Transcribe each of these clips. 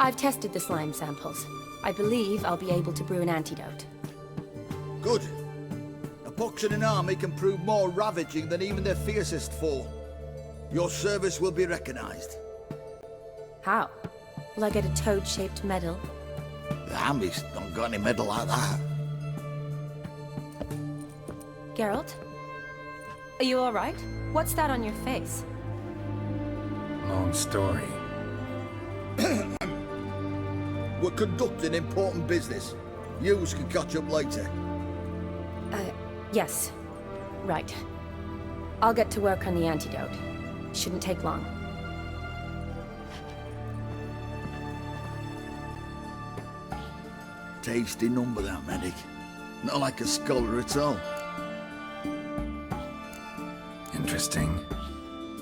I've tested the slime samples. I believe I'll be able to brew an antidote. Good. A pox in an army can prove more ravaging than even their fiercest foe. Your service will be recognized. How? Will I get a toad-shaped medal? The army's not got any medal like that. Geralt? Are you alright? What's that on your face? Long story. We're conducting important business. Yous can catch up later. Yes. Right. I'll get to work on the antidote. Shouldn't take long. Tasty number, that medic. Not like a scholar at all. Interesting.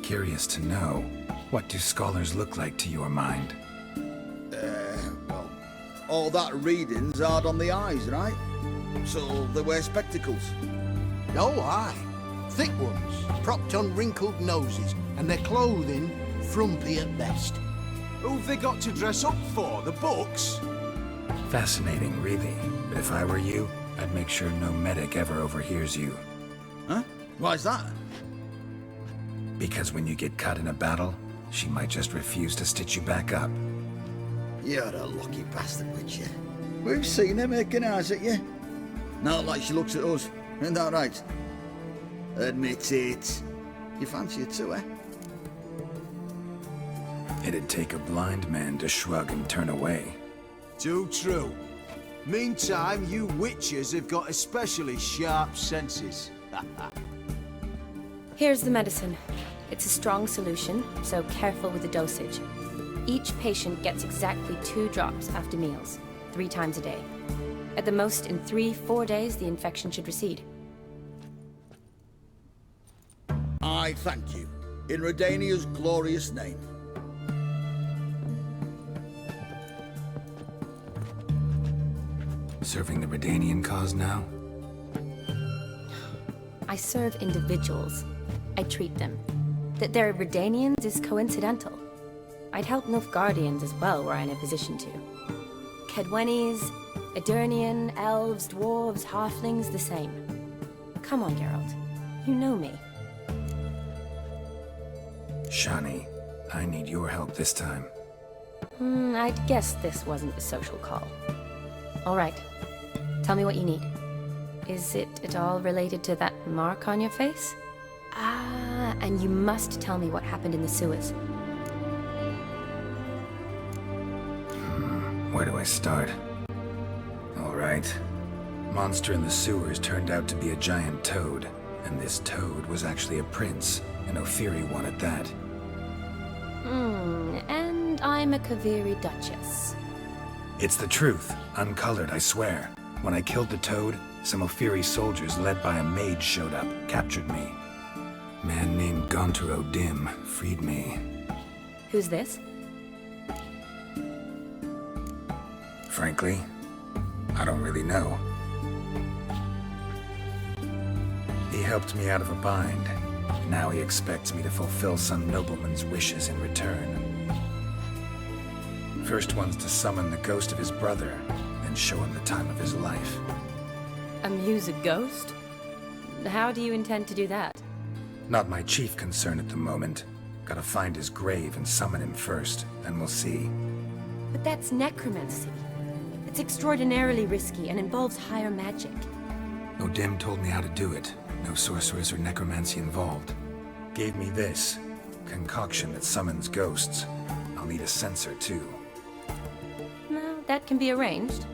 Curious to know, what do scholars look like to your mind? Well, all that reading's hard on the eyes, right? So they wear spectacles. Oh, aye. Thick ones, propped on wrinkled noses, and their clothing frumpy at best. Who've they got to dress up for? The books? Fascinating, really. But if I were you, I'd make sure no medic ever overhears you. Huh? Why's that? Because when you get cut in a battle, she might just refuse to stitch you back up. You're a lucky bastard, Witcher. We've seen her making eyes at you. Not like she looks at us. Isn't that right? Admit it. You fancy her too, eh? It'd take a blind man to shrug and turn away. Too true. Meantime, you witches have got especially sharp senses. Here's the medicine. It's a strong solution, so careful with the dosage. Each patient gets exactly 2 drops after meals, 3 times a day. At the most, in 3-4 days, the infection should recede. I thank you. In Redania's glorious name. Serving the Redanian cause now? I serve individuals. I treat them. That they're Redanians is coincidental. I'd help Nilfgaardians as well were I in a position to. Kedwenis, Edirnian, elves, dwarves, halflings, the same. Come on, Geralt. You know me. Shani, I need your help this time. I'd guess this wasn't a social call. All right. Tell me what you need. Is it at all related to that mark on your face? Ah, and you must tell me what happened in the sewers. Where do I start? All right. Monster in the sewers turned out to be a giant toad, and this toad was actually a prince, an Ophiri one at that. And I'm a Kaviri Duchess. It's the truth, uncolored, I swear. When I killed the toad, some Ophiri soldiers led by a mage showed up, captured me. Man named Gontaro Dim freed me. Who's this? Frankly, I don't really know. He helped me out of a bind. Now he expects me to fulfill some nobleman's wishes in return. First one's to summon the ghost of his brother, and show him the time of his life. Amuse a ghost? How do you intend to do that? Not my chief concern at the moment. Gotta find his grave and summon him first, then we'll see. But that's necromancy. It's extraordinarily risky and involves higher magic. Odim told me how to do it. No sorcerers or necromancy involved. Gave me this concoction that summons ghosts. I'll need a censer too. Well, that can be arranged.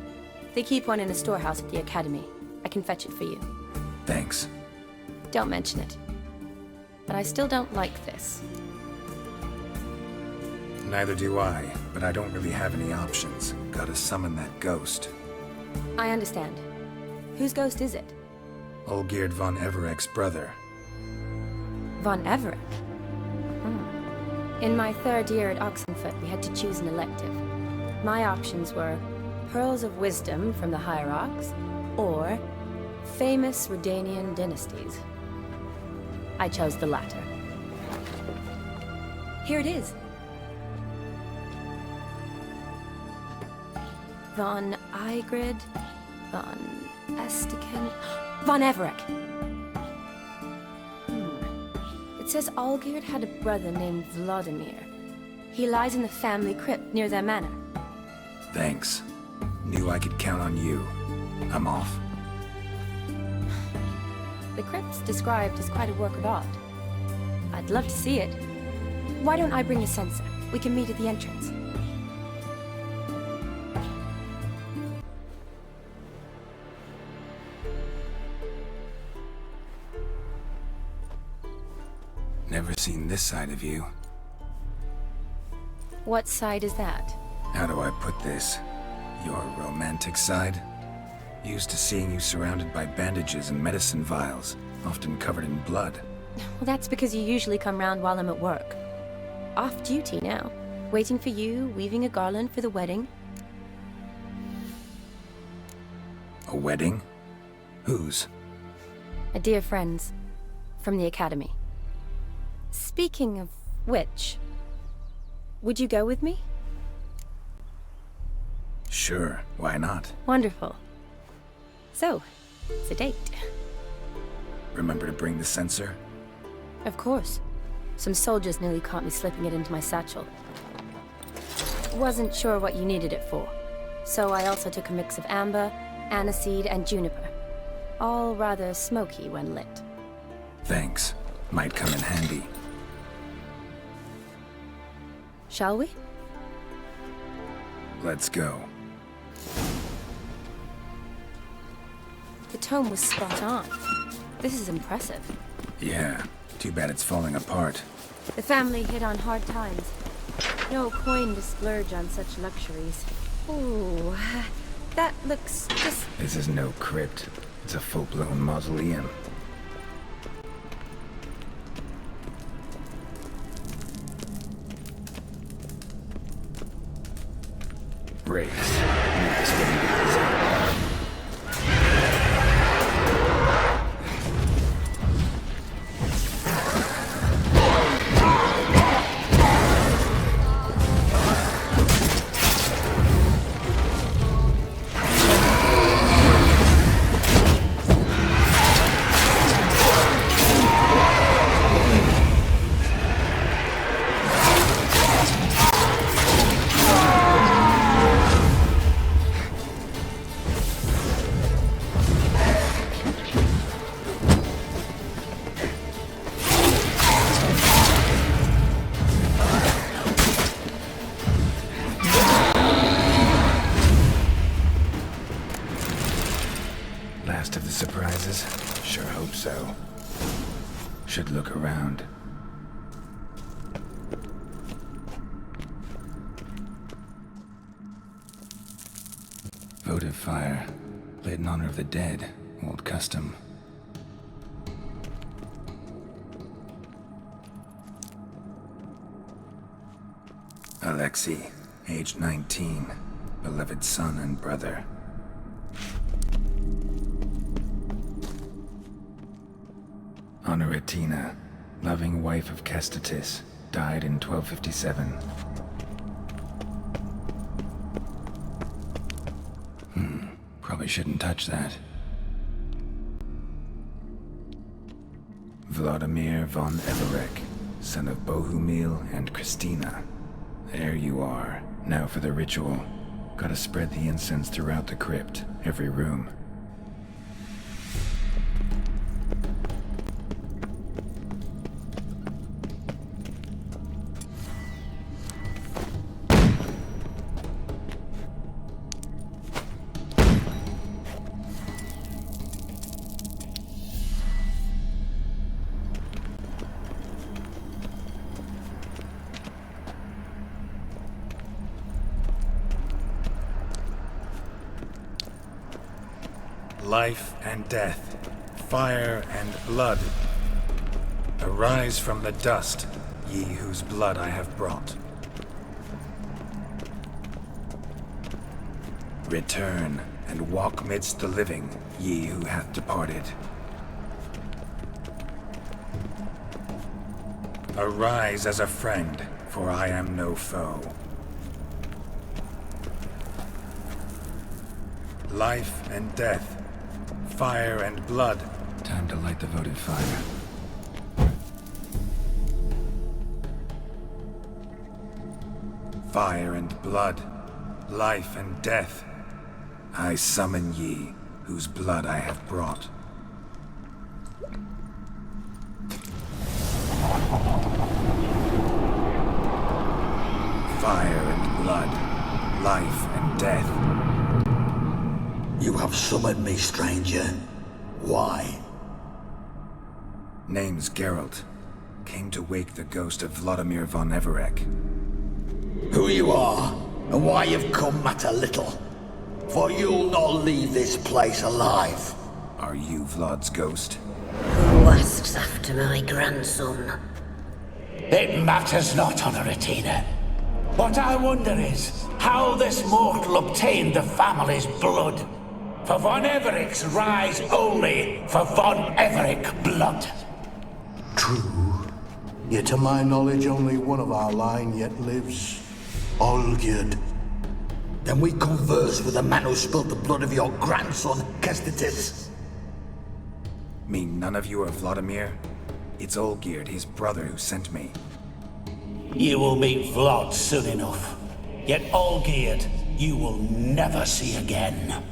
They keep one in a storehouse at the academy. I can fetch it for you. Thanks. Don't mention it. But I still don't like this. Neither do I, but I don't really have any options. Gotta summon that ghost. I understand. Whose ghost is it? Olgierd von Everek's brother. Von Everett? In my 3rd year at Oxenfurt, we had to choose an elective. My options were Pearls of Wisdom from the Hierarchs, or famous Redanian dynasties. I chose the latter. Here it is. Von Igrid, Von Estiken, Von Everett. It says Olgierd had a brother named Vladimir. He lies in the family crypt near their manor. Thanks. Knew I could count on you. I'm off. The crypt's described as quite a work of art. I'd love to see it. Why don't I bring a censer? We can meet at the entrance. Never seen this side of you. What side is that? How do I put this? Your romantic side? Used to seeing you surrounded by bandages and medicine vials, often covered in blood. Well, that's because you usually come round while I'm at work. Off duty now. Waiting for you, weaving a garland for the wedding. A wedding? Whose? A dear friend's. From the academy. Speaking of which, would you go with me? Sure, why not? Wonderful. So, it's a date. Remember to bring the censer? Of course. Some soldiers nearly caught me slipping it into my satchel. Wasn't sure what you needed it for, so I also took a mix of amber, aniseed, and juniper. All rather smoky when lit. Thanks. Might come in handy. Shall we? Let's go. The tome was spot on. This is impressive. Yeah, too bad it's falling apart. The family hit on hard times. No coin to splurge on such luxuries. Ooh, that looks just... This is no crypt. It's a full-blown mausoleum. Race. Need this getting to design. Last of the surprises? Sure hope so. Should look around. Votive fire. Lit in honor of the dead. Old custom. Alexei, age 19. Beloved son and brother. Honoratina, loving wife of Kestatis, died in 1257. Probably shouldn't touch that. Vladimir von Everett, son of Bohumil and Christina. There you are. Now for the ritual. Gotta spread the incense throughout the crypt, every room. Life and death, fire and blood. Arise from the dust, ye whose blood I have brought. Return and walk midst the living, ye who hath departed. Arise as a friend, for I am no foe. life and death, fire and blood. Time to light the votive fire. Fire and blood, life and death. I summon ye, whose blood I have brought. Fire and blood, life and death. You have summoned me, stranger. Why? Name's Geralt. Came to wake the ghost of Vladimir von Everec. Who you are, and why you've come matter little. For you'll not leave this place alive. Are you Vlad's ghost? Who asks after my grandson? It matters not, Honoratina. What I wonder is how this mortal obtained the family's blood. For von Everic's rise only for von Everec blood. True. Yet to my knowledge, only one of our line yet lives. Olgierd. Then we converse with the man who spilled the blood of your grandson, Kestitis. Mean none of you are Vladimir? It's Olgierd, his brother, who sent me. You will meet Vlad soon enough. Yet Olgierd, you will never see again.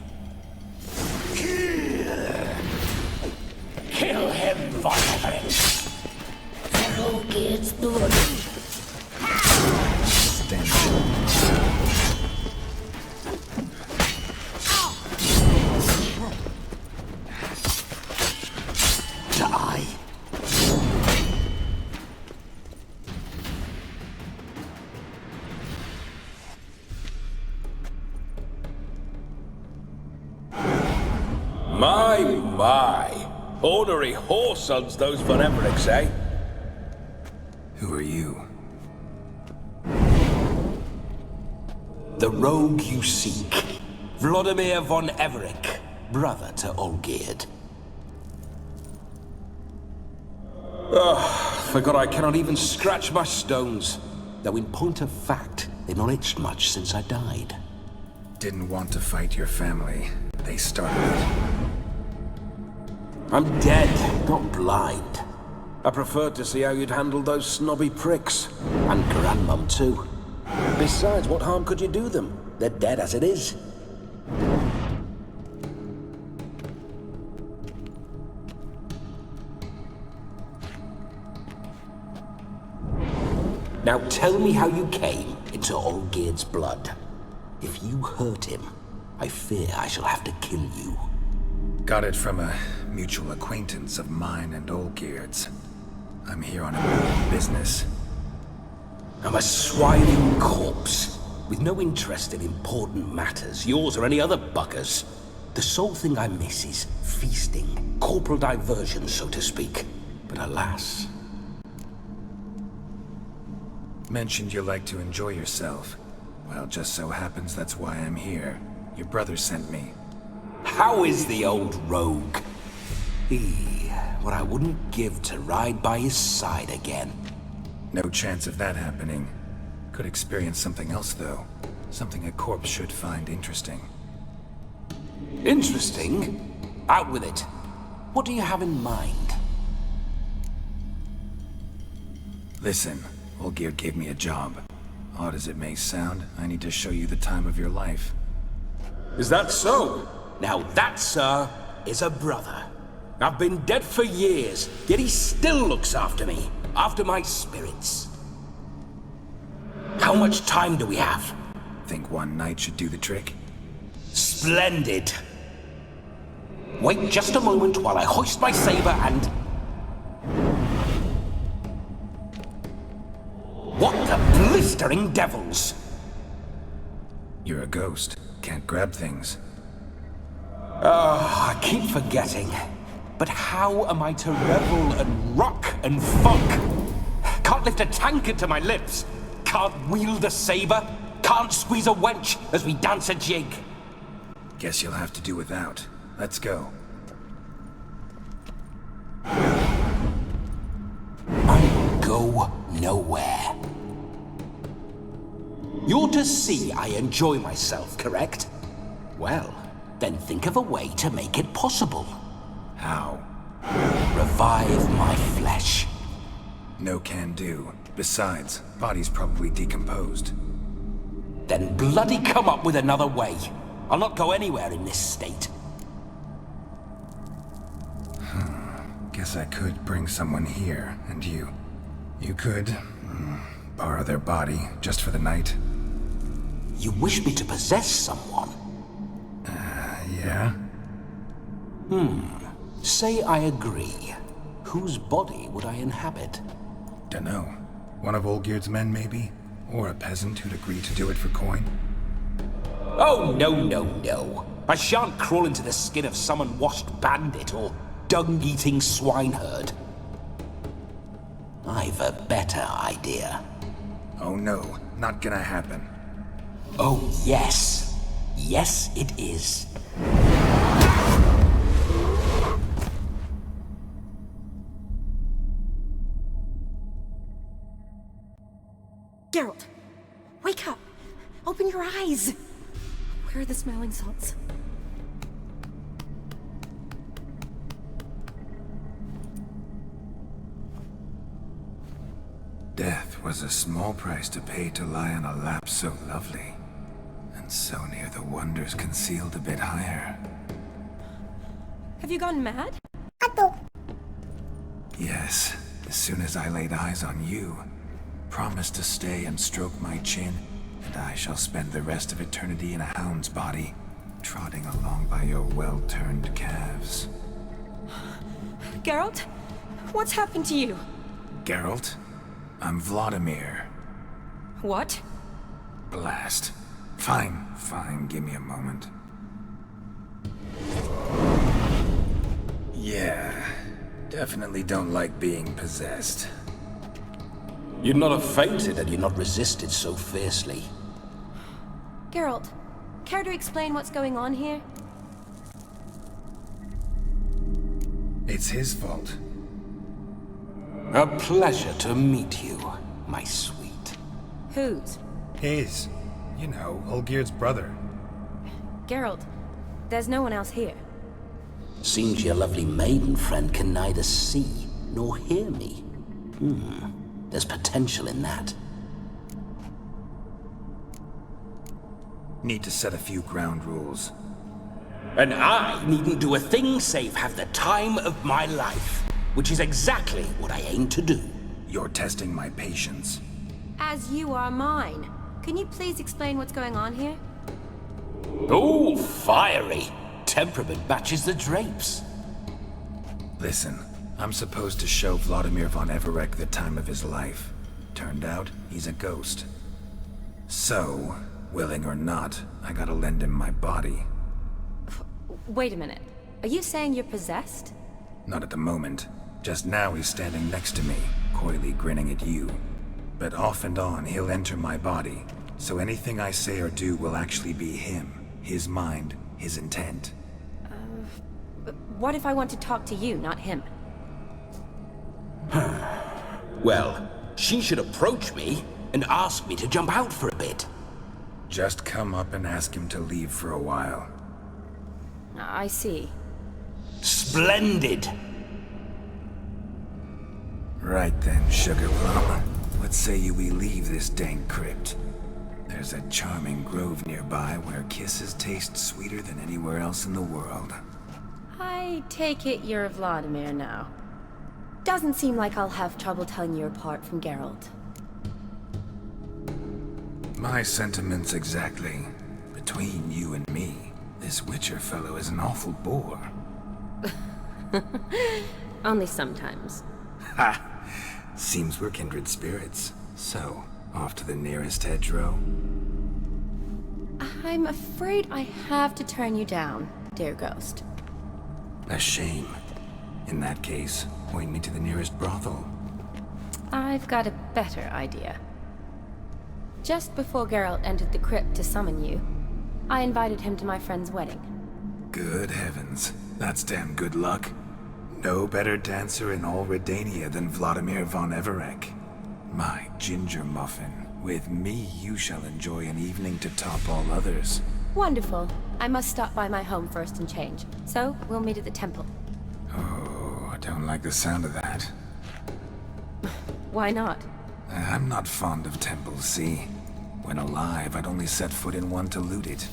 Kill him, von Everec. For Olgierd's blood. Die. My. Ornery whoresons those von Everecs, eh? Who are you? The rogue you seek. Vladimir von Everec, brother to Olgierd. Forgot I cannot even scratch my stones. Though in point of fact, they've not itched much since I died. Didn't want to fight your family. They started it. I'm dead, not blind. I preferred to see how you'd handle those snobby pricks. And Grandmum, too. Besides, what harm could you do them? They're dead as it is. Now tell me how you came into Olgierd's blood. If you hurt him, I fear I shall have to kill you. Got it from a mutual acquaintance of mine and Olgierd's. I'm here on important business. I'm a swining corpse, with no interest in important matters, yours or any other buggers. The sole thing I miss is feasting, corporal diversion, so to speak. But alas... Mentioned you like to enjoy yourself. Well, just so happens that's why I'm here. Your brother sent me. How is the old rogue? What I wouldn't give to ride by his side again. No chance of that happening. Could experience something else, though. Something a corpse should find interesting. Interesting? Out with it. What do you have in mind? Listen, Olgierd gave me a job. Odd as it may sound, I need to show you the time of your life. Is that so? Now that, sir, is a brother. I've been dead for years, yet he still looks after me, after my spirits. How much time do we have? Think one night should do the trick? Splendid. Wait just a moment while I hoist my saber and... What the blistering devils! You're a ghost. Can't grab things. I keep forgetting. But how am I to revel and rock and funk? Can't lift a tankard to my lips. Can't wield a saber. Can't squeeze a wench as we dance a jig. Guess you'll have to do without. Let's go. I will go nowhere. You're to see I enjoy myself, correct? Well, Then think of a way to make it possible. How? Revive my flesh. No can do. Besides, body's probably decomposed. Then bloody come up with another way. I'll not go anywhere in this state. Guess I could bring someone here, and you could borrow their body just for the night. You wish me to possess someone? Yeah? Say I agree. Whose body would I inhabit? Dunno. One of Olgierd's men, maybe? Or a peasant who'd agree to do it for coin? Oh, no. I shan't crawl into the skin of some unwashed bandit or dung-eating swineherd. I've a better idea. Oh no, not gonna happen. Oh, yes. Yes, it is. Geralt, wake up! Open your eyes! Where are the smelling salts? Death was a small price to pay to lie on a lap so lovely, and so near the wonders concealed a bit higher. Have you gone mad? Yes, as soon as I laid eyes on you, promised to stay and stroke my chin, and I shall spend the rest of eternity in a hound's body, trotting along by your well-turned calves. Geralt? What's happened to you? Geralt? I'm Vladimir. What? Blast. Fine, give me a moment. Yeah, definitely don't like being possessed. You'd not have fainted had you not resisted so fiercely. Geralt, care to explain what's going on here? It's his fault. A pleasure to meet you, my sweet. Whose? His. You know, Olgierd's brother. Geralt, there's no one else here. Seems your lovely maiden friend can neither see nor hear me. There's potential in that. Need to set a few ground rules. And I needn't do a thing save have the time of my life, which is exactly what I aim to do. You're testing my patience. As you are mine. Can you please explain what's going on here? Oh, fiery. Temperament matches the drapes. Listen, I'm supposed to show Vladimir von Everec the time of his life. Turned out, he's a ghost. So, willing or not, I gotta lend him my body. Wait a minute. Are you saying you're possessed? Not at the moment. Just now he's standing next to me, coyly grinning at you. But off and on, he'll enter my body. So anything I say or do will actually be him. His mind, his intent. What if I want to talk to you, not him? Well, she should approach me and ask me to jump out for a bit. Just come up and ask him to leave for a while. I see. Splendid! Right then, Sugar Plum. What say you we leave this dank crypt? There's a charming grove nearby where kisses taste sweeter than anywhere else in the world. I take it you're Vladimir now. Doesn't seem like I'll have trouble telling you apart from Geralt. My sentiments exactly. Between you and me, this Witcher fellow is an awful bore. Only sometimes. Ha! Seems we're kindred spirits. So, off to the nearest hedgerow? I'm afraid I have to turn you down, dear ghost. A shame. In that case, point me to the nearest brothel. I've got a better idea. Just before Geralt entered the crypt to summon you, I invited him to my friend's wedding. Good heavens. That's damn good luck. No better dancer in all Redania than Vladimir von Everec. My ginger muffin. With me, you shall enjoy an evening to top all others. Wonderful. I must stop by my home first and change. So, we'll meet at the temple. Oh, I don't like the sound of that. Why not? I'm not fond of temples, see? When alive, I'd only set foot in one to loot it.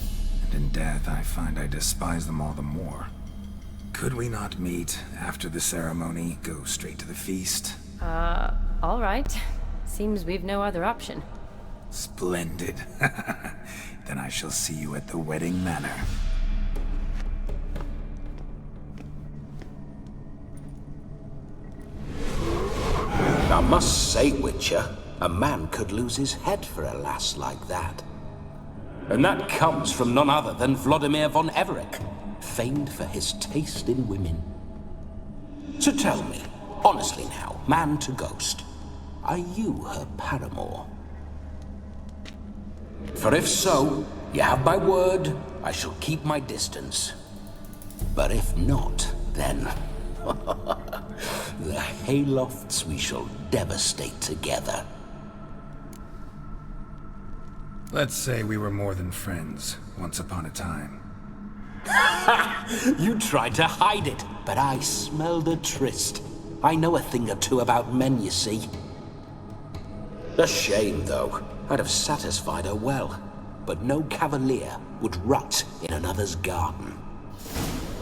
And in death, I find I despise them all the more. Could we not meet after the ceremony, go straight to the feast? All right. Seems we've no other option. Splendid. Then I shall see you at the wedding manor. I must say, Witcher, a man could lose his head for a lass like that. And that comes from none other than Vladimir von Everec, famed for his taste in women. So tell me, honestly now, man to ghost, are you her paramour? For if so, you have my word, I shall keep my distance. But if not, then... the haylofts we shall devastate together. Let's say we were more than friends, once upon a time. You tried to hide it, but I smelled a tryst. I know a thing or two about men, you see. A shame, though. I'd have satisfied her well, but no cavalier would rut in another's garden.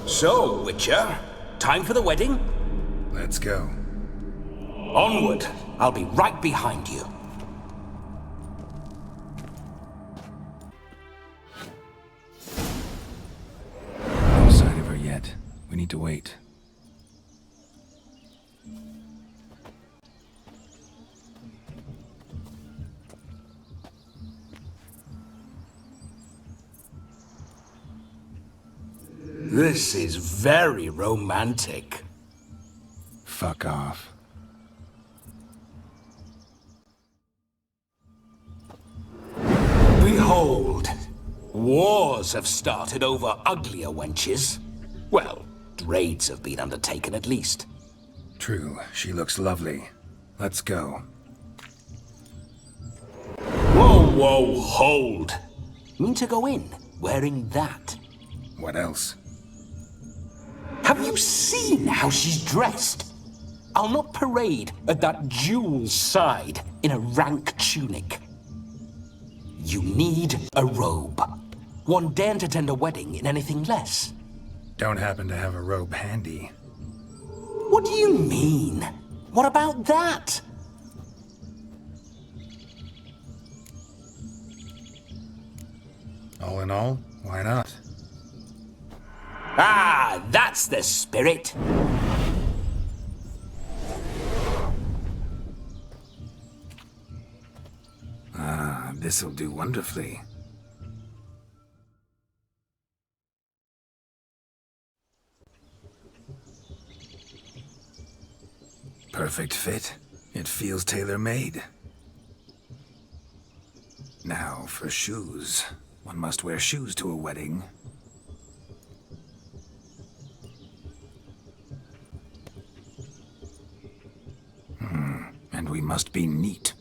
So, Witcher, time for the wedding? Let's go. Onward! I'll be right behind you. No sign of her yet. We need to wait. This is very romantic. Fuck off. Behold! Wars have started over uglier wenches. Well, raids have been undertaken at least. True, she looks lovely. Let's go. Whoa, whoa, hold! Mean to go in, wearing that? What else? Have you seen how she's dressed? I'll not parade at that jewel's side in a rank tunic. You need a robe. One daren't attend a wedding in anything less. Don't happen to have a robe handy. What do you mean? What about that? All in all, why not? Ah, that's the spirit. Ah, this'll do wonderfully. Perfect fit. It feels tailor-made. Now for shoes. One must wear shoes to a wedding. And we must be neat.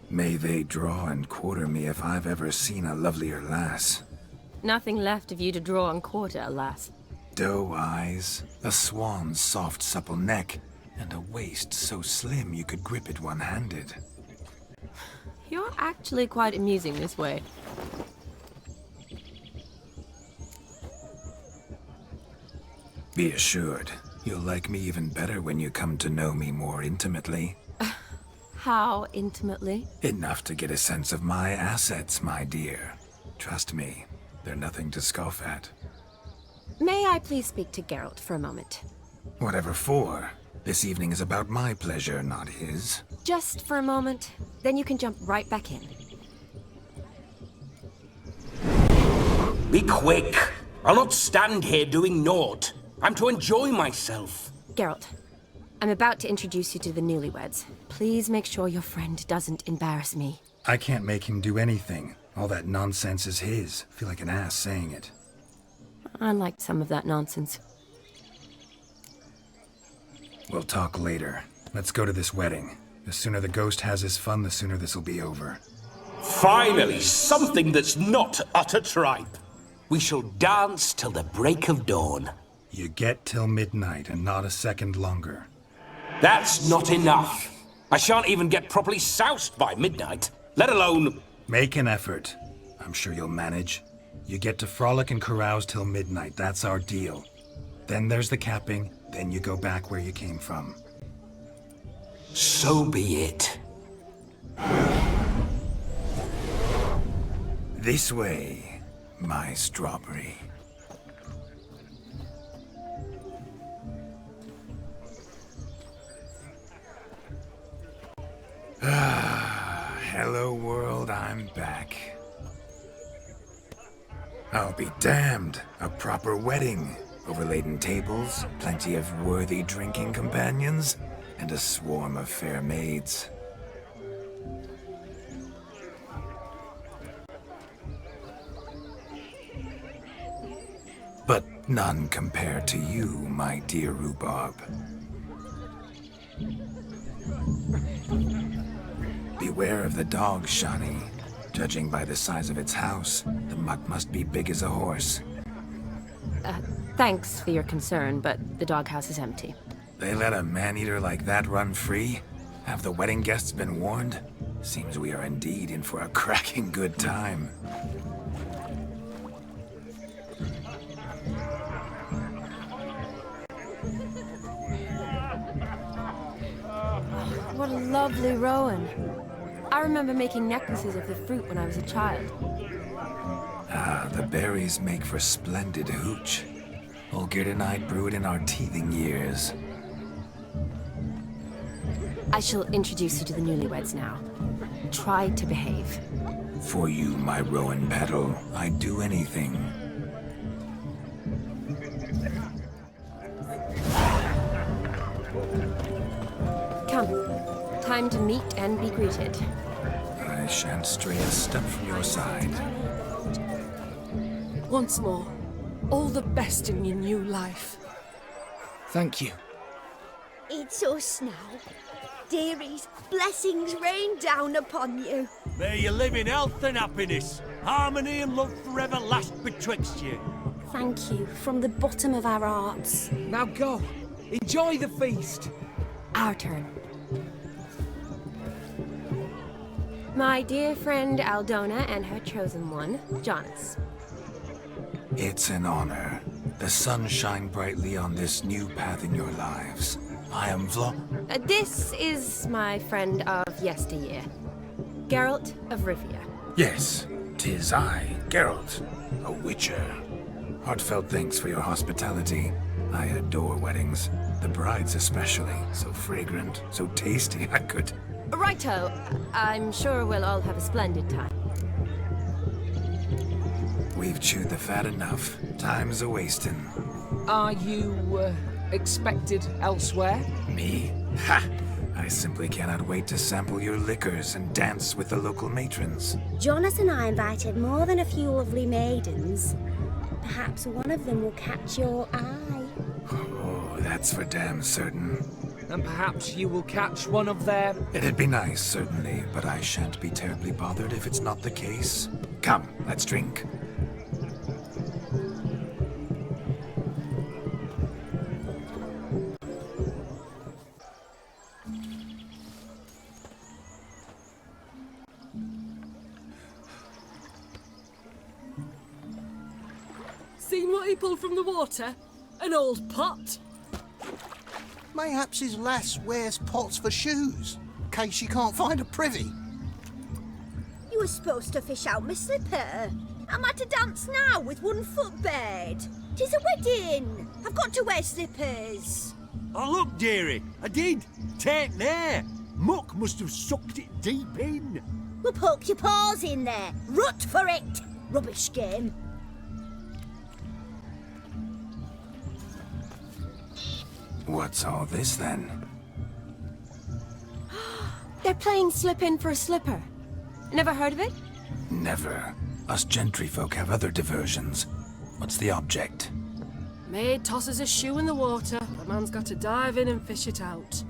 May they draw and quarter me if I've ever seen a lovelier lass. Nothing left of you to draw and quarter, alas. Doe eyes, a swan's soft supple neck, and a waist so slim you could grip it one-handed. You're actually quite amusing this way. Be assured, you'll like me even better when you come to know me more intimately. How intimately? Enough to get a sense of my assets, my dear. Trust me, they're nothing to scoff at. May I please speak to Geralt for a moment? Whatever for. This evening is about my pleasure, not his. Just for a moment, then you can jump right back in. Be quick. I'll not stand here doing naught. I'm to enjoy myself. Geralt, I'm about to introduce you to the newlyweds. Please make sure your friend doesn't embarrass me. I can't make him do anything. All that nonsense is his. I feel like an ass saying it. I liked some of that nonsense. We'll talk later. Let's go to this wedding. The sooner the ghost has his fun, the sooner this'll be over. Finally, something that's not utter tripe. We shall dance till the break of dawn. You get till midnight and not a second longer. That's not enough. I shan't even get properly soused by midnight, let alone... Make an effort. I'm sure you'll manage. You get to frolic and carouse till midnight, that's our deal. Then there's the capping, then you go back where you came from. So be it. This way, my strawberry. Hello world, I'm back. I'll be damned. A proper wedding. Overladen tables, plenty of worthy drinking companions, and a swarm of fair maids. But none compared to you, my dear rhubarb. Beware of the dog, Shani. Judging by the size of its house, the mutt must be big as a horse. Thanks for your concern, but the doghouse is empty. They let a man-eater like that run free? Have the wedding guests been warned? Seems we are indeed in for a cracking good time. What a lovely rowan. I remember making necklaces of the fruit when I was a child. Ah, the berries make for splendid hooch. Olgerd and I brewed in our teething years. I shall introduce you to the newlyweds now. Try to behave. For you, my rowan petal, I'd do anything. Come. Time to meet and be greeted. I shan't stray a step from your side. Once more, all the best in your new life. Thank you. It's us now. Dearies, blessings rain down upon you. May you live in health and happiness. Harmony and love forever last betwixt you. Thank you from the bottom of our hearts. Now go. Enjoy the feast. Our turn. My dear friend Aldona and her chosen one, Jonas. It's an honor. The sun shine brightly on this new path in your lives. I am This is my friend of yesteryear, Geralt of Rivia. Yes, 'tis I, Geralt, a witcher. Heartfelt thanks for your hospitality. I adore weddings. The brides especially. So fragrant, so tasty, I could... Righto. I'm sure we'll all have a splendid time. We've chewed the fat enough. Time's a-wasting. Are you, expected elsewhere? Me? Ha! I simply cannot wait to sample your liquors and dance with the local matrons. Jonas and I invited more than a few lovely maidens. Perhaps one of them will catch your eye. Oh, that's for damn certain. And perhaps you will catch one of their... It'd be nice, certainly, but I shan't be terribly bothered if it's not the case. Come, let's drink. Seen what he pulled from the water? An old pot? Mayhaps his lass wears pots for shoes, in case she can't find a privy. You were supposed to fish out my slipper. I'm at a dance now with one foot bared. 'Tis a wedding. I've got to wear slippers. Oh, look, dearie, I did. Take there. Muck must have sucked it deep in. Well, poke your paws in there. Rut for it. Rubbish game. What's all this, then? They're playing slip in for a slipper. Never heard of it? Never. Us gentry folk have other diversions. What's the object? Maid tosses a shoe in the water. A man's got to dive in and fish it out.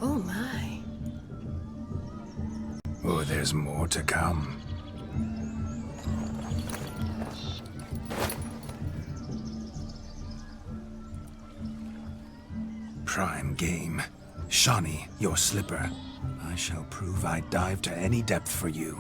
Oh my. Oh, there's more to come. Prime game. Shawnee, your slipper. I shall prove I'd dive to any depth for you.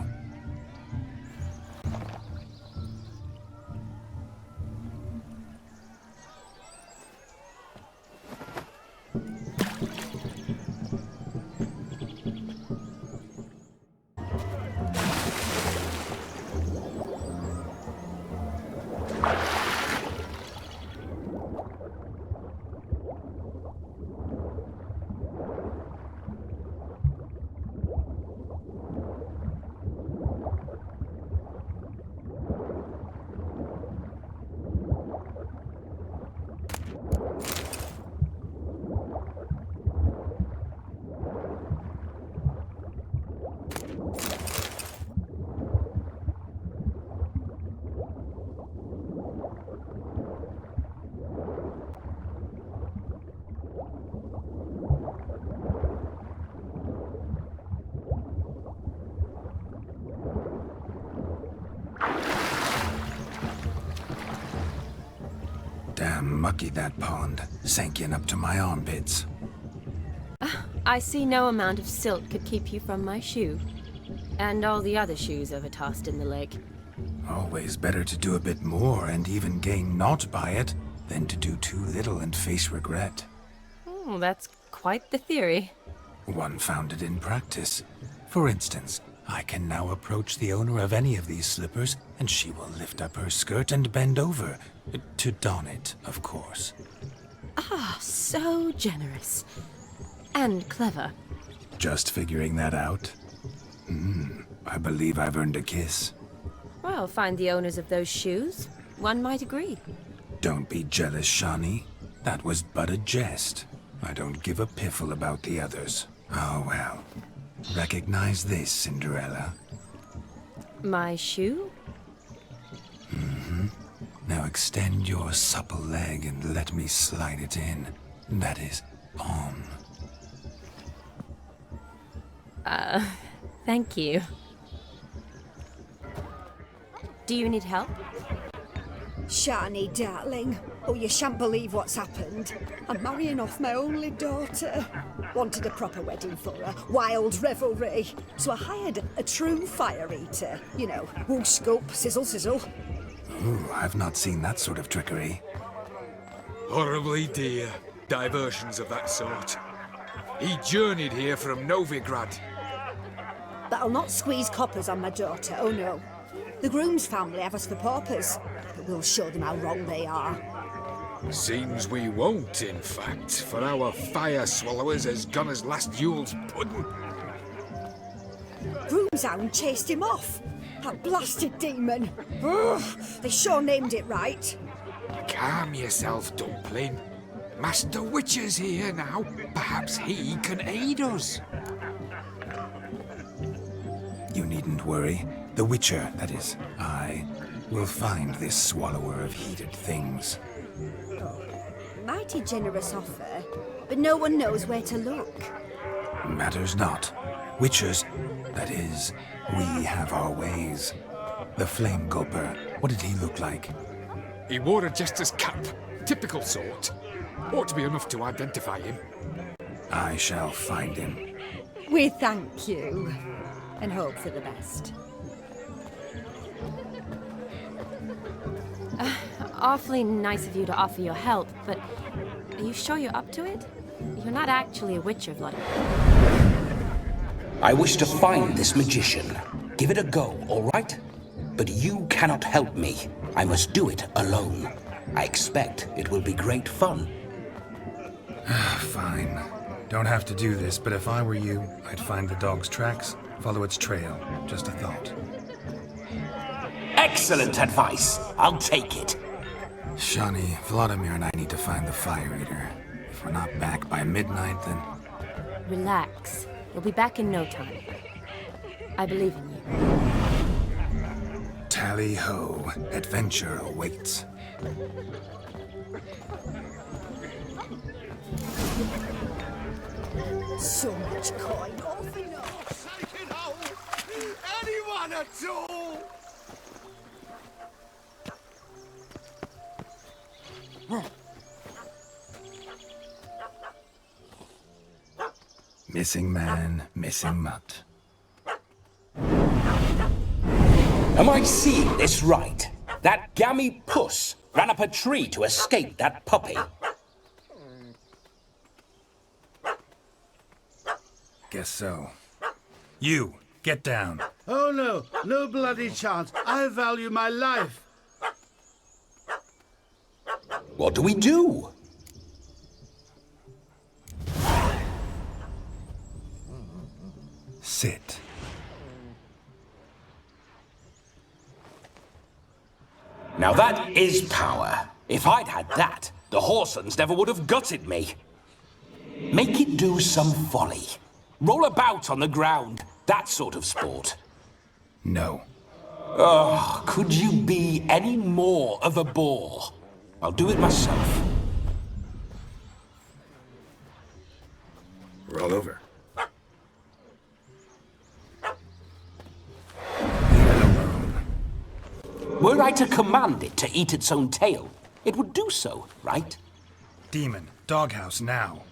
Damn mucky that pond, sank in up to my armpits. I see no amount of silt could keep you from my shoe. And all the other shoes overtossed in the lake. Always better to do a bit more and even gain naught by it than to do too little and face regret. Oh, that's quite the theory. One founded in practice. For instance, I can now approach the owner of any of these slippers, and she will lift up her skirt and bend over. To don it, of course. Ah, so generous. And clever. Just figuring that out? I believe I've earned a kiss. Well, find the owners of those shoes. One might agree. Don't be jealous, Shawnee. That was but a jest. I don't give a piffle about the others. Oh well. Recognize this, Cinderella. My shoe? Now extend your supple leg and let me slide it in. That is, on. Thank you. Do you need help? Shani, darling. Oh, you shan't believe what's happened. I'm marrying off my only daughter. Wanted a proper wedding for her. Wild revelry. So I hired a true fire eater. You know, whoosh, scoop, sizzle, sizzle. Ooh, I've not seen that sort of trickery. Horribly dear diversions of that sort. He journeyed here from Novigrad. But I'll not squeeze coppers on my daughter, oh no. The groom's family have us for paupers, but we'll show them how wrong they are. Seems we won't, in fact, for our fire swallowers has gone as last Yule's pudding. Groom's hound chased him off. That blasted demon. Ugh, they sure named it right. Calm yourself, Dumpling. Master Witcher's here now. Perhaps he can aid us. You needn't worry. The Witcher, that is, I, will find this swallower of heated things. Oh, mighty generous offer, but no one knows where to look. Matters not. Witchers, that is, we have our ways. The Flame Gulper, what did he look like? He wore a jester's cap. Typical sort. Ought to be enough to identify him. I shall find him. We thank you, and hope for the best. Awfully nice of you to offer your help, but are you sure you're up to it? You're not actually a witcher, Vladimir. I wish to find this magician. Give it a go, all right? But you cannot help me. I must do it alone. I expect it will be great fun. Fine. Don't have to do this, but if I were you, I'd find the dog's tracks, follow its trail. Just a thought. Excellent advice. I'll take it. Shawnee, Vladimir and I need to find the fire eater. If If we're not back by midnight, then... Relax. You'll be back in no time. I believe in you. Tally-ho. Adventure awaits. So much coin, off enough. Take it home! Anyone at all! Missing man, missing mutt. Am I seeing this right? That gammy puss ran up a tree to escape that puppy. Guess so. You, get down. Oh no, no bloody chance. I value my life. What do we do? Sit. Now that is power. If I'd had that, the Horsons never would have gutted me. Make it do some folly. Roll about on the ground. That sort of sport. No. Oh, could you be any more of a bore? I'll do it myself. Roll over. Were I to command it to eat its own tail, it would do so, right? Demon, doghouse now.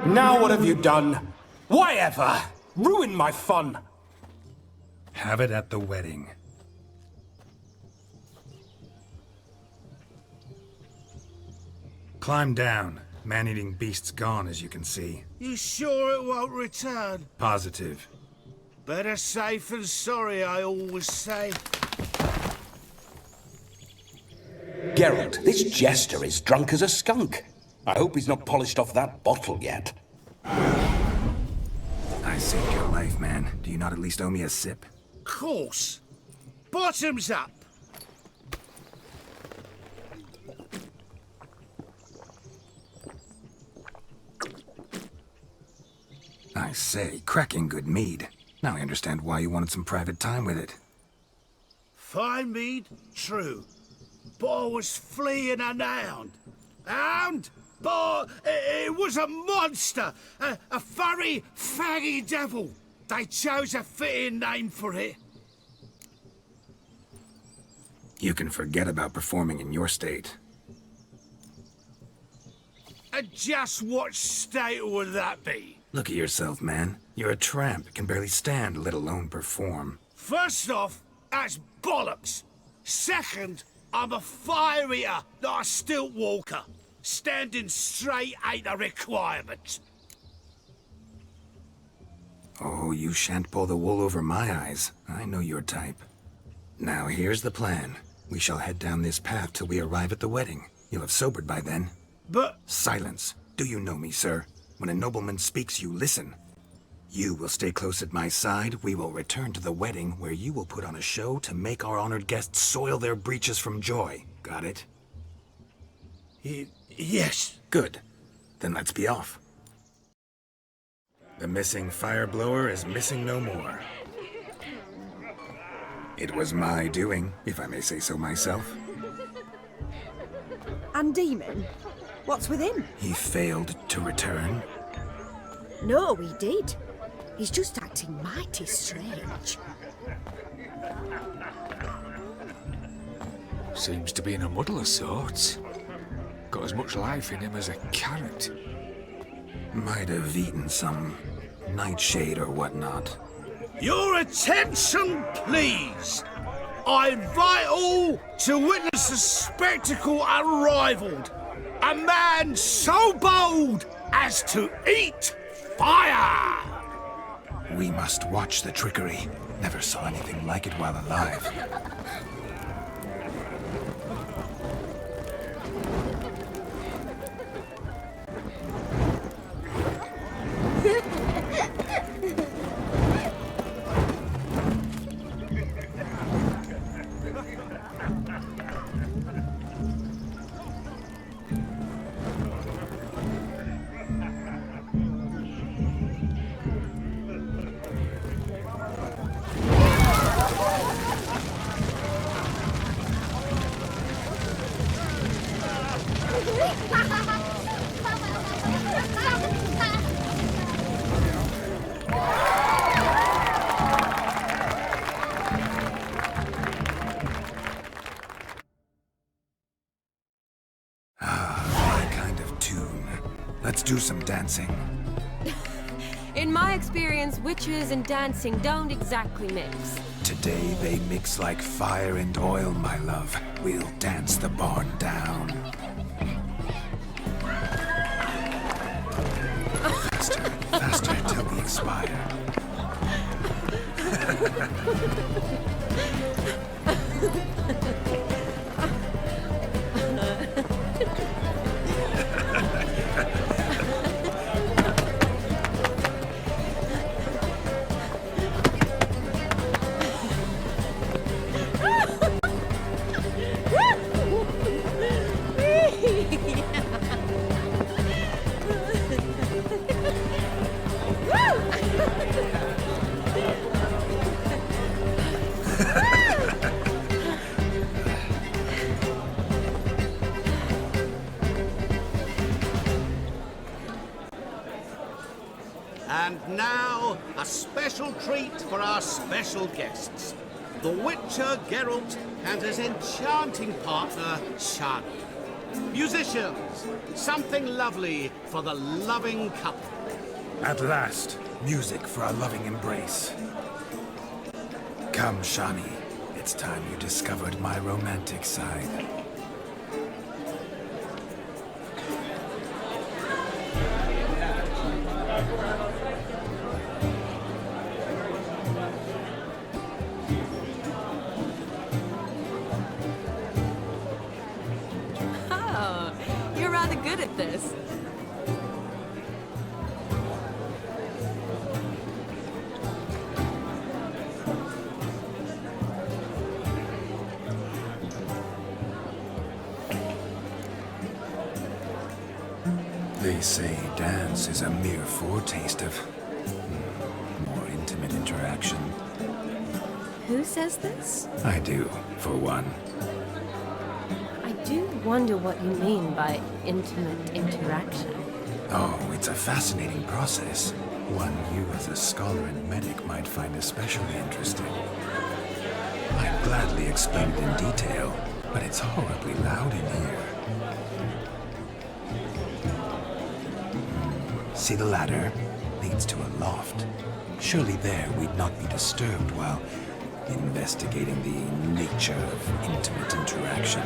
Now what have you done? Why ever? Ruin my fun. Have it at the wedding. Climb down. Man-eating beast's gone, as you can see. You sure it won't return? Positive. Better safe than sorry, I always say. Geralt, this jester is drunk as a skunk. I hope he's not polished off that bottle yet. I saved your life, man. Do you not at least owe me a sip? Course. Bottoms up. I say, cracking good mead. Now I understand why you wanted some private time with it. Fine mead, true. But I was fleeing an hound. Hound? But it was a monster. A furry, faggy devil. They chose a fitting name for it. You can forget about performing in your state. And just what state would that be? Look at yourself, man. You're a tramp, can barely stand, let alone perform. First off, that's bollocks. Second, I'm a fire eater, not a stilt walker. Standing straight ain't a requirement. Oh, you shan't pull the wool over my eyes. I know your type. Now, here's the plan. We shall head down this path till we arrive at the wedding. You'll have sobered by then. But... Silence. Do you know me, sir? When a nobleman speaks, you listen. You will stay close at my side. We will return to the wedding, where you will put on a show to make our honored guests soil their breeches from joy. Got it? Yes. Good. Then let's be off. The missing fire blower is missing no more. It was my doing, if I may say so myself. And Demon? What's with him? He failed to return. No, he did. He's just acting mighty strange. Seems to be in a muddle of sorts. Got as much life in him as a carrot. Might have eaten some nightshade or whatnot. Your attention, please. I invite all to witness a spectacle unrivaled. A man so bold as to eat fire! We must watch the trickery. Never saw anything like it while alive. do some dancing. In my experience, witches and dancing don't exactly mix. Today they mix like fire and oil, my love. We'll dance the barn down. Faster, faster till we expire. And now, a special treat for our special guests. The Witcher Geralt and his enchanting partner, Shani. Musicians, something lovely for the loving couple. At last, music for our loving embrace. Come, Shani. It's time you discovered my romantic side. Oh, you're rather good at this. They say dance is a mere foretaste of more intimate interaction. Who says this? I do, for one. I do wonder what you mean by intimate interaction. Oh, it's a fascinating process. One you as a scholar and medic might find especially interesting. I'd gladly explain it in detail, but it's horribly loud in here. See the ladder? Leads to a loft. Surely there we'd not be disturbed while investigating the nature of intimate interaction.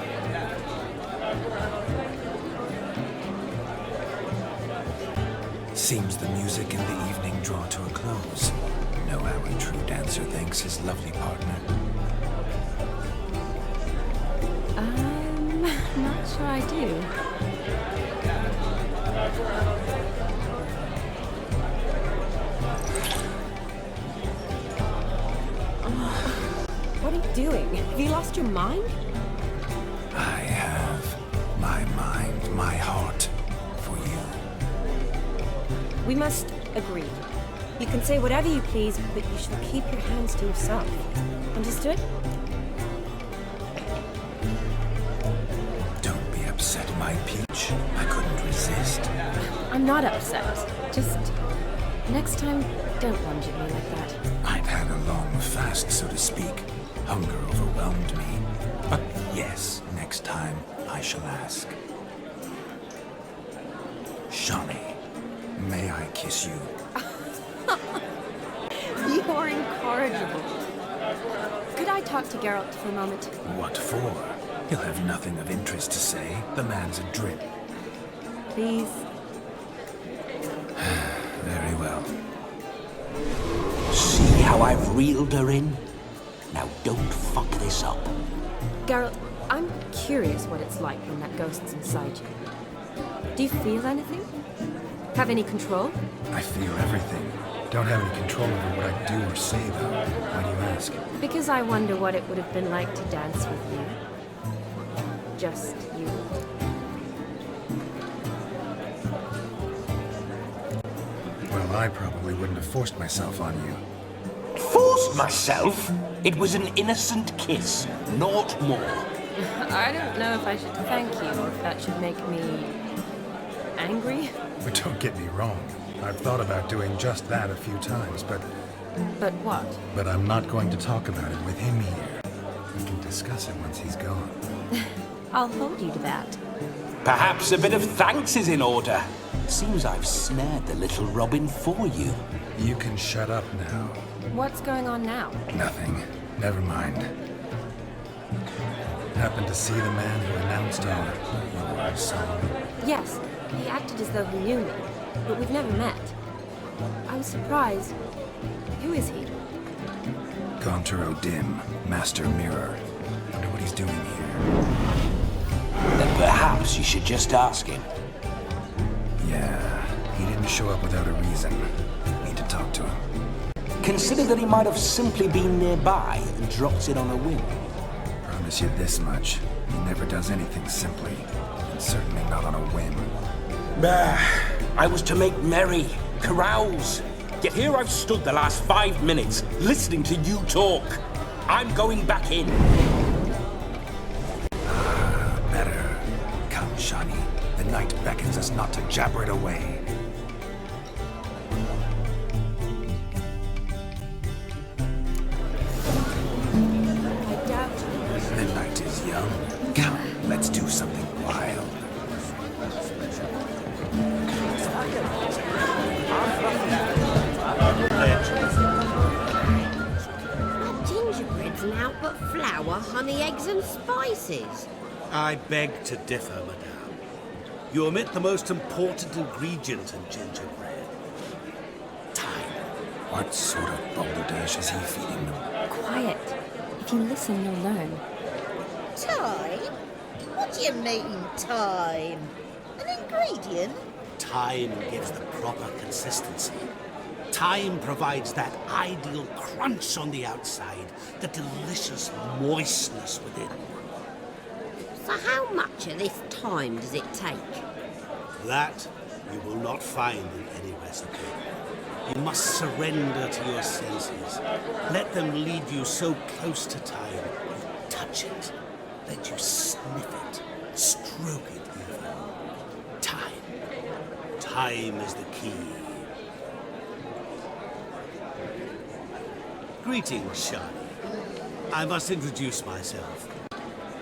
Seems the music and the evening draw to a close. Know how a true dancer thanks his lovely partner. I'm not sure I do. What are you doing? Have you lost your mind? I have my mind, my heart for you. We must agree. You can say whatever you please, but you shall keep your hands to yourself. Understood? Don't be upset, my peach. I couldn't resist. I'm not upset. Just next time, don't lunge at me like that. I've had a long fast, so to speak. Hunger overwhelmed me. But yes, next time I shall ask. Shani, may I kiss you? You're incorrigible. Could I talk to Geralt for a moment? What for? He'll have nothing of interest to say. The man's adrip. Please? Very well. See how I've reeled her in? Now don't fuck this up. Geralt, I'm curious what it's like when that ghost's inside you. Do you feel anything? Have any control? I feel everything. Don't have any control over what I do or say, though. Why do you ask? Because I wonder what it would have been like to dance with you. Just you. Well, I probably wouldn't have forced myself on you. Forced myself? It was an innocent kiss, naught more. I don't know if I should thank you or if that should make me angry. But don't get me wrong. I've thought about doing just that a few times, but... But what? But I'm not going to talk about it with him here. We can discuss it once he's gone. I'll hold you to that. Perhaps a bit of thanks is in order. Seems I've snared the little robin for you. You can shut up now. What's going on now? Nothing. Never mind. Happened to see the man who announced our song? Yes, he acted as though he knew me, but we've never met. I was surprised. Who is he? Gonter Dim, Master Mirror. Wonder what he's doing here. Then perhaps you should just ask him. Yeah, he didn't show up without a reason. Need to talk to him. Consider that he might have simply been nearby and dropped in on a whim. Promise you this much. He never does anything simply. And certainly not on a whim. I was to make merry, carouse. Yet here I've stood the last 5 minutes, listening to you talk. I'm going back in. Better. Come, Shani. The night beckons us not to jabber it away. The night is young. Come, let's do something wild. Not gingerbread's now but flour, honey, eggs and spices. I beg to differ, madame. You omit the most important ingredient in gingerbread. Time. What sort of balderdash is he feeding them? Quiet. If you listen, you'll learn. Time? What do you mean, time? An ingredient? Time gives the proper consistency. Time provides that ideal crunch on the outside, the delicious moistness within. So how much of this time does it take? That you will not find in any recipe. You must surrender to your senses. Let them lead you so close to time, you touch it. Let you sniff it, stroke it even. Time. Time is the key. Greetings, Shani. I must introduce myself.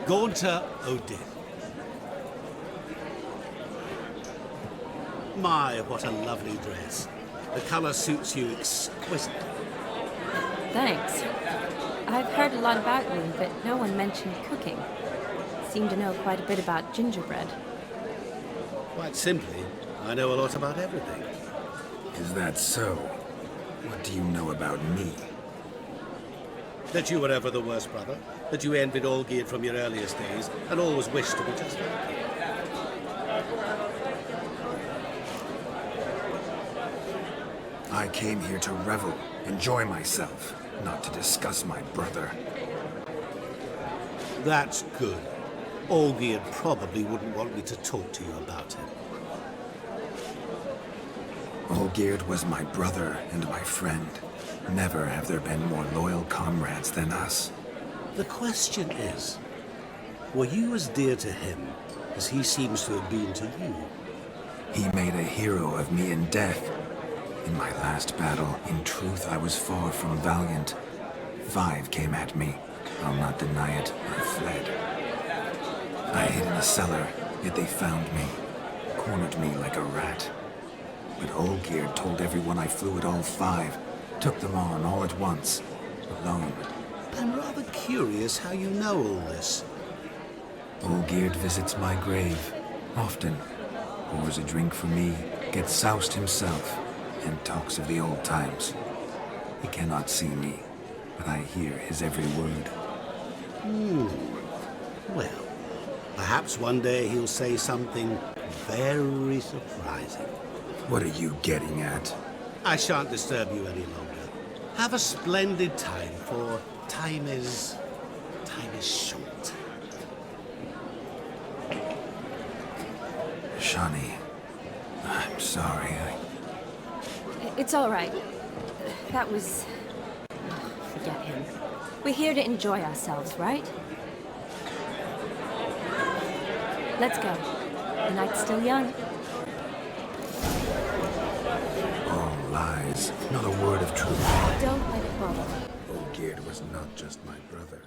Gonter Dim. My, what a lovely dress. The color suits you exquisitely. Thanks. I've heard a lot about you, but no one mentioned cooking. Seem to know quite a bit about gingerbread. Quite simply, I know a lot about everything. Is that so? What do you know about me? That you were ever the worst brother, that you envied Olgierd from your earliest days, and always wished to be just like him. I came here to revel, enjoy myself, not to discuss my brother. That's good. Olgierd probably wouldn't want me to talk to you about him. Olgierd was my brother and my friend. Never have there been more loyal comrades than us. The question is, were you as dear to him as he seems to have been to you? He made a hero of me in death. In my last battle, in truth, I was far from valiant. 5 came at me. I'll not deny it, I fled. I hid in a cellar, yet they found me. Cornered me like a rat. But Olgierd told everyone I flew at all 5. Took them on all at once, alone. I'm rather curious how you know all this. Olgierd visits my grave, often. Pours a drink for me, gets soused himself, and talks of the old times. He cannot see me, but I hear his every word. Well, perhaps one day he'll say something very surprising. What are you getting at? I shan't disturb you any longer. Have a splendid time, for time is short. Shani, I'm sorry. It's all right. That was... oh, forget him. We're here to enjoy ourselves, right? Let's go. The night's still young. All lies, not a word of truth. Don't let it bother me. Olgierd was not just my brother.